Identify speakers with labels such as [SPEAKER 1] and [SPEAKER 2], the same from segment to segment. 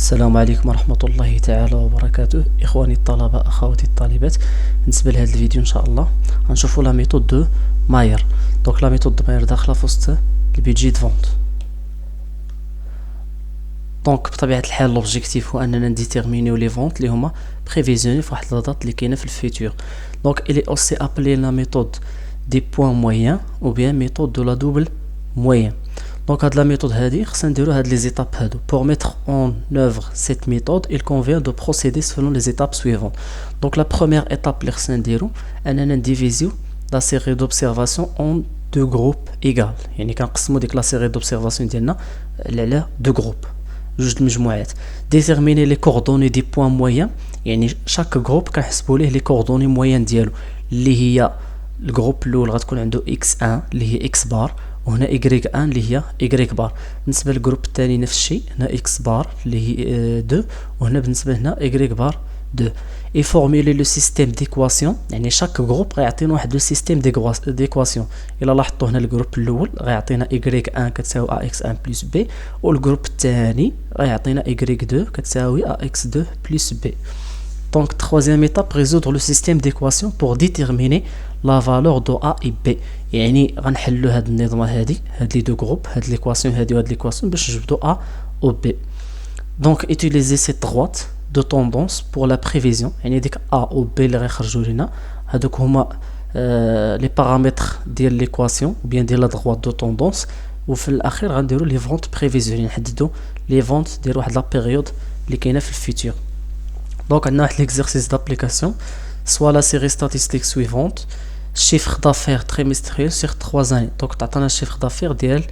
[SPEAKER 1] السلام عليكم ورحمة الله تعالى وبركاته. إخواني الطلبة أخواتي الطالبات، بالنسبة لهذا الفيديو إن شاء الله غنشوفوا لا ميثود دو ماير. دونك لا ميثود دو ماير داخلة في وسط البيدجي دو فونت. دونك بطبيعة الحال لوبجيكتيف هو أننا نديتيرمينيو لي فونت اللي هما بريفيزيوني في واحد لادات اللي كاينة في الفيتور. دونك إلي أوسي أبلي لا ميثود دي بوان مويان أو بيان ميثود دو لا دوبل مويان. Donc, à la méthode هذه خصنا نديرو هاد les étapes هادو. Pour mettre en œuvre cette méthode, il convient de procéder selon les étapes suivantes. Donc, la première étape اللي خصنا نديرو أننا نديفيزيو la série d'observation en deux groupes égales. يعني كنقسمو ديك la série d'observation ديالنا على deux groupes، جوج المجموعات. Déterminer les coordonnées des points moyens، يعني chaque groupe كنحسبو ليه les coordonnées moyennes ديالو، اللي هي الجروب الأول غتكون عنده x1 اللي هي x بار، وهنا y1 اللي هي y بار. بالنسبه للجروب الثاني نفس الشيء، هنا x بار اللي هي 2، وهنا بالنسبه هنا y بار 2. اي فورميلي لو سيستيم ديكواسيون، يعني شاك جروب غيعطينا واحد لو سيستيم ديكواسيون. الا لاحظتوا هنا الجروب الاول غيعطينا y1 كتساوي ax1 بلس b، والجروب الثاني غيعطينا y2 كتساوي ax2 بلس b. Donc, troisième étape, résoudre le système d'équation pour déterminer la valeur de A et B. يعني غنحلو هاد النظمة هادي، هاد لي دو جروب، هاد ليكواسيون هادي وهاد ليكواسيون باش نجبدو A و B. Donc, utiliser cette droite de tendance pour la prévision. يعني ديك A و B اللي غيخرجوا لينا هادوك هما لي بارامتر ديال ليكواسيون ou bien ديال لا droite de tendance. وفي الاخير غنديرو لي فونت بريفيزيونيل، نحددو لي فونت ديال واحد لا بيريود اللي كاينه في الفيتور. Donc, on a l'exercice d'application, soit la série statistique suivante, chiffre d'affaires trimestriel sur 3 années. Donc, on a le chiffre d'affaires ديال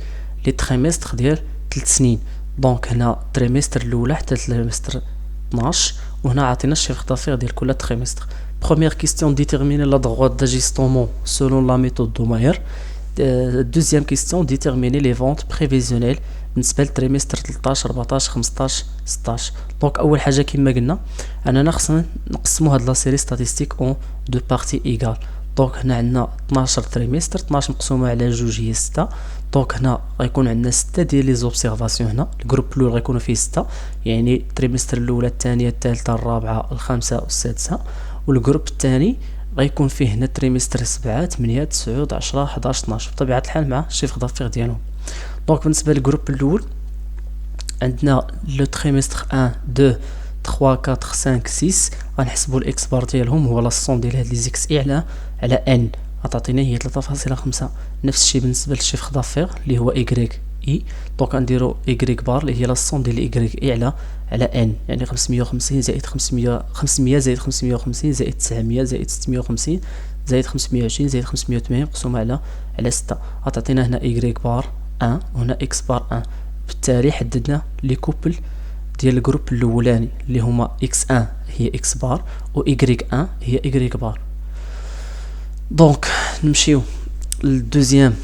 [SPEAKER 1] les trimestres ديال 3 سنين. Donc, هنا trimestre الأولى حتى trimestre 12، وهنا عطينا الشيفر d'affaires ديال كل trimestre. Première question, déterminer la droite d'ajustement selon la méthode de Mayer. Deuxième question, déterminer les ventes prévisionnelles بالنسبه للتريمستر 13 14 15 16. دونك اول حاجه كما قلنا اننا خصنا نقسموا هاد لا سيري ستاتستيك اون دو بارتي ايغال. دونك هنا عندنا 12 تريمستر، 12 مقسومه على 2 هي 6. دونك هنا غيكون عندنا 6 ديال لي زوبسيرفاسيون. هنا الجروب الاول غيكونوا فيه 6، يعني التريمستر الاولى الثانيه الثالثه الرابعه الخامسه والسادسه. والجروب الثاني غيكون فيه هنا تريمستر 7 8 9 10 11 12 بطبيعه الحال مع الشيفر دافير ديالهم. دونك بالنسبه للجروب الاول عندنا لو تريمستر 1 2 3 4 5 6، غنحسبوا الاكس بار ديالهم هو لا سون ديال هاد لي زيكس اي على ان، غتعطينا هي 3.5. نفس الشيء بالنسبه للشيفر دافير اللي هو اي اي. دونك غنديروا اي بار اللي هي لا سون ديال اي على ان، يعني 550 زائد 500 زائد 550 زائد 900 زائد 650 زائد 520 زائد 580 مقسومه على 6، غتعطينا هنا اي بار 1 وهنا اكس بار 1. بالتالي حددنا لي كوبل ديال الجروب الاولاني اللي هما x1 هي x بار و y1 هي y بار. دونك نمشيو للدوزيام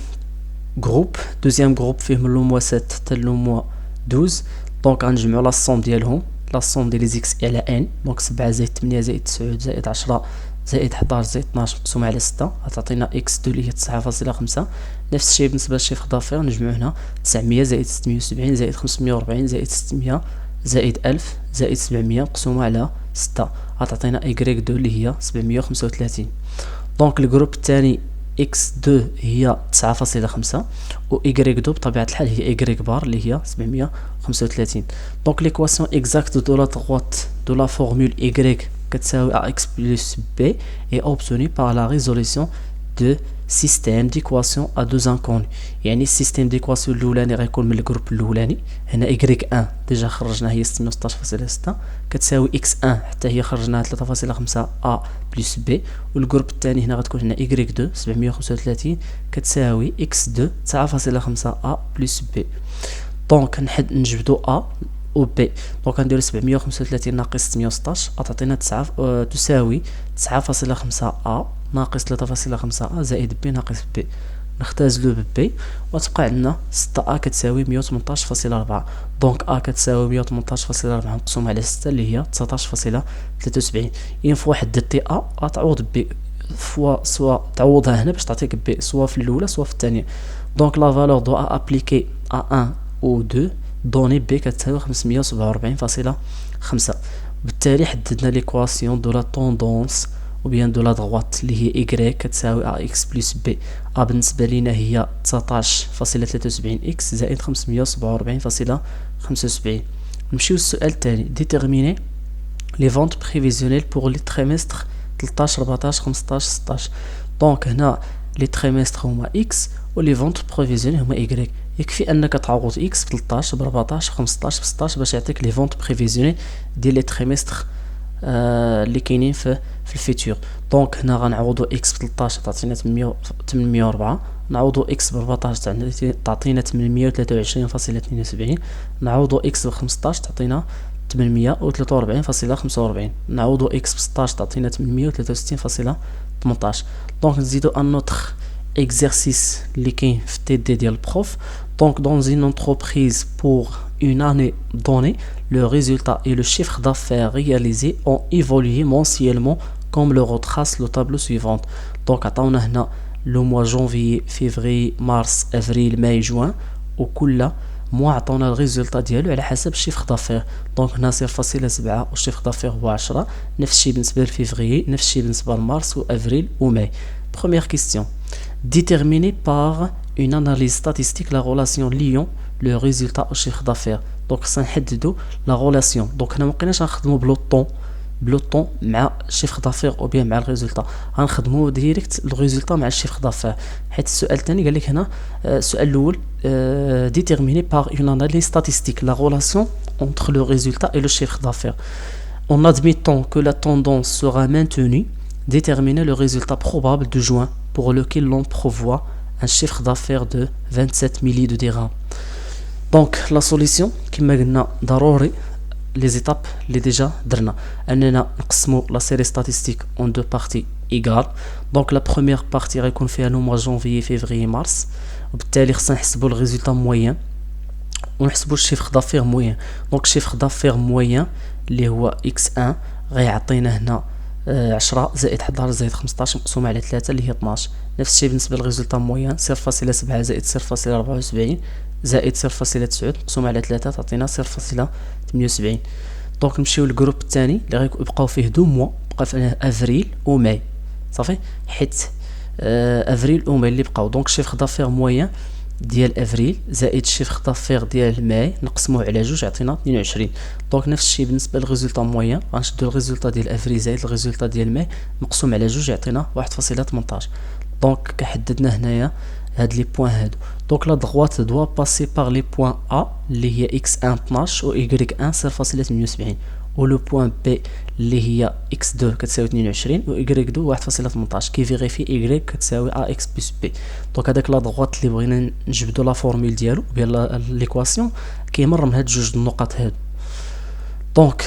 [SPEAKER 1] جروب. دوزيام جروب فيه من لو موا 7 حتى لو موا 12. دونك غنجمعوا لا سوم ديالهم، لا سوم ديال لي زيكس على ان. دونك 7 زائد 8 زائد 9 زائد 10 زائد 11 زائد 12 مقسومه على 6 غتعطينا x2 اللي هي 9.5. نفس الشيء بالنسبه للشيفر دافير، نجمعوا هنا 900 زائد 670 زائد 540 زائد 600 زائد 1000 زائد 700 مقسومه على 6 غتعطينا y2 اللي هي 735. دونك الجروب الثاني x2 هي 9.5 و y2 بطبيعه الحال هي y بار اللي هي 735. دونك ليكواسيون اكزاكت دو لا droite دو لا فورمول y كتساوي ax plus b est obtenue par la résolution de système d'équation à deux inconnus. يعني السيستيم ديكواسيون الاولاني غيكون من الجروب الاولاني، هنا y1 ديجا خرجنا هي 616.6 كتساوي x1 حتى هي خرجناها 3.5 a plus b، والجروب الثاني هنا غتكون هنا y2 735 كتساوي x2 9.5 a plus b. دونك نجبدو a و b. دونك غنديرو 735 ناقص 616 غتعطينا 9 تساوي 9.5 a ناقص 3.5 a زائد b ناقص b. نختازلو ب b وتبقى عندنا 6 a كتساوي 118.4. دونك a كتساوي 118.4 مقسوم على 6 اللي هي 19.73. اين فوا حددتي a غتعوض b فوا سوا تعوضها هنا باش تعطيك b سوا في الاولى سوا في الثانيه. دونك لا فالور دو a ابليكي a 1 ou 2 دوني بي كتساوي 547.5. بالتالي حددنا ليكواسيون دو لا طوندونس ou bien de la droite اللي هي y كتساوي ax plus b. a بالنسبة لينا هي 19.73 x زائد 547.75. نمشيو للسؤال الثاني. déterminer les ventes prévisionnelles pour les trimestres 13 14 15 16. دونك هنا لي تريمستر هما x و لي فونت بروفيزيونيل هما y. يكفي انك تعوض x ب 13 ب 14 ب 15 ب 16 باش يعطيك لي فونت بريفيزيونيل ديال لي تريمستر اللي كاينين في الفيتور. دونك هنا غنعوضو x ب 13 تعطينا 804. نعوضو x ب 14 تعطينا 823.72. نعوضو x ب 15 تعطينا 843.45. نعوضو x ب 16 تعطينا 863.18. دونك نزيدو ان نوتر exercice اللي كاين في تي دي ديال البروف. Donc dans une entreprise pour une année donnée, le résultat et le chiffre d'affaires réalisé ont évolué mensuellement comme le retrace le tableau suivant. Donc عطاونا هنا le mois janvier, février, mars, avril, mai, juin وكل موا عطاونا الريزولتا ديالو على حسب الشيفر دافير. دونك هنا 0.7 والشيفر دافير هو 10. نفس الشيء بالنسبه لفيفري، نفس الشيء بالنسبه لمارس وافريل وماي. Première question. Déterminer par une analyse statistique la relation liant le résultat au chiffre d'affaires. Donc سنحددو la relation. Donc هنا مابقيناش غنخدمو بلوطون مع الشيفر دافير او بيان مع الريزولتا، غنخدمو ديريكت الريزولتا مع الشيفر دافير. حيت السؤال الثاني قال لك هنا السؤال الاول déterminer par une analyse statistique la relation entre le résultat et le chiffre d'affaires. En admettant que la tendance sera maintenue, déterminer le résultat probable de juin pour lequel l'on prévoit un chiffre d'affaires de 27 milliers de dirhams. Donc la solution كما قلنا ضروري les étapes اللي déjà درنا اننا نقسموا la série statistique en deux parties égales. Donc la première partie غيكون فيها le mois janvier février mars وبالتالي خصنا نحسبوا le résultat moyen ونحسبوا الشيفر دافير موين. دونك الشيفر دافير موين اللي هو x1 غيعطينا هنا 10 زائد 11 زائد 15 مقسوم على 3 اللي هي 12. نفس الشيء بالنسبه للريزولتا موين 0.7 زائد 0.74 زائد 0.9 مقسوم على 3 تعطينا 0.78. دونك نمشيو للجروب الثاني اللي غيبقاو فيه 2 موا، بقى فيه افريل وماي صافي، حيت افريل وماي اللي بقاو. دونك الشيفر دافير موين ديال افريل زائد الشيفر دافير ديال ماي نقسموه على جوج يعطينا 22. دونك نفس الشيء بالنسبه للريزولتا موين غنشدو الريزولتا ديال افريل زائد الريزولتا ديال ماي مقسوم على جوج يعطينا 1.18. دونك كحددنا هنايا هاد لي بوين هادو. دونك لا droite doit passer par les points A اللي هي x1 12 و y1 0.78 و لو بوين B اللي هي x2 كتساوي 22 و y2 1.18 كيفيريفي y كتساوي ax plus b. دونك هذاك لا droite اللي بغينا نجبدو لا فورمول ديالو بيان ليكواسيون كيمر من هاد جوج النقط هادو. دونك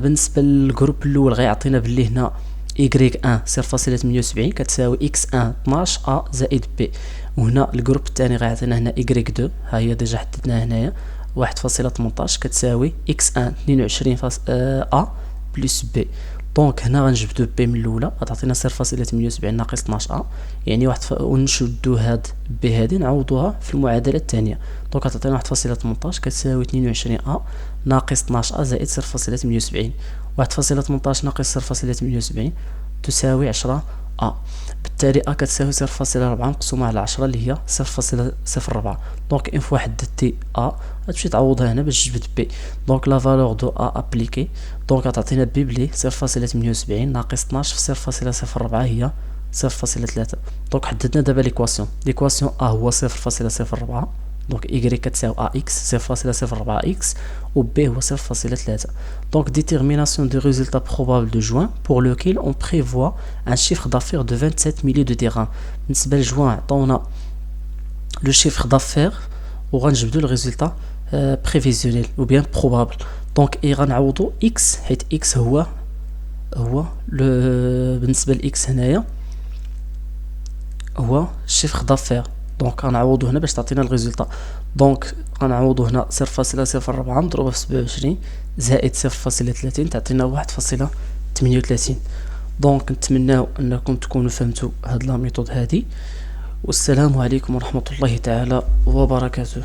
[SPEAKER 1] بالنسبه للجروب الاول غيعطينا باللي هنا y1 0.78 كتساوي x1 12 a زائد b، وهنا الجروب الثاني غيعطينا هنا y2 ها هي ديجا حددناها هنايا 1.18 كتساوي x1 22 a بلس b. دونك هنا غنجبدو b من الاولى غتعطينا 0.78 ناقص 12 a يعني ونشدو هاد b هادي نعوضوها في المعادله الثانيه. دونك غتعطينا 1.18 كتساوي 22 a ناقص 12 a زائد 0.78. 1.18 ناقص 0.78 تساوي 10 a. بالتالي a كتساوي 0.4 مقسومة على 10 اللي هي 0.04. دونك ان فوا حددتي a غتمشي تعوضها هنا باش تجبد b. دونك لا فالور دو a ابليكي دونك غتعطينا b بلي 0.78 ناقص 12 في 0.04 هي 0.3. دونك حددنا دابا ليكواسيون a هو 0.04 دونك y كتساوي ax 0.04x و b هو 0.3. Donc détermination du résultat probable de juin pour lequel on prévoit un chiffre d'affaires de 27 milliers de dirhams. بالنسبة لجوان عطاونا le chiffre d'affaires و غنجبدو le résultat prévisionnel ou bien probable. Donc غنعوضو x حيت x هو بالنسبة ل x هنايا هو chiffre d'affaires. دونك غنعوضو هنا باش تعطينا الريزولتا. دونك غنعوضو هنا 0.04 مضروبة في 27 زائد 0.30 تعطينا 1.38. دونك نتمناو انكم تكونوا فهمتوا هاد لا ميثود هادي، والسلام عليكم ورحمة الله تعالى وبركاته.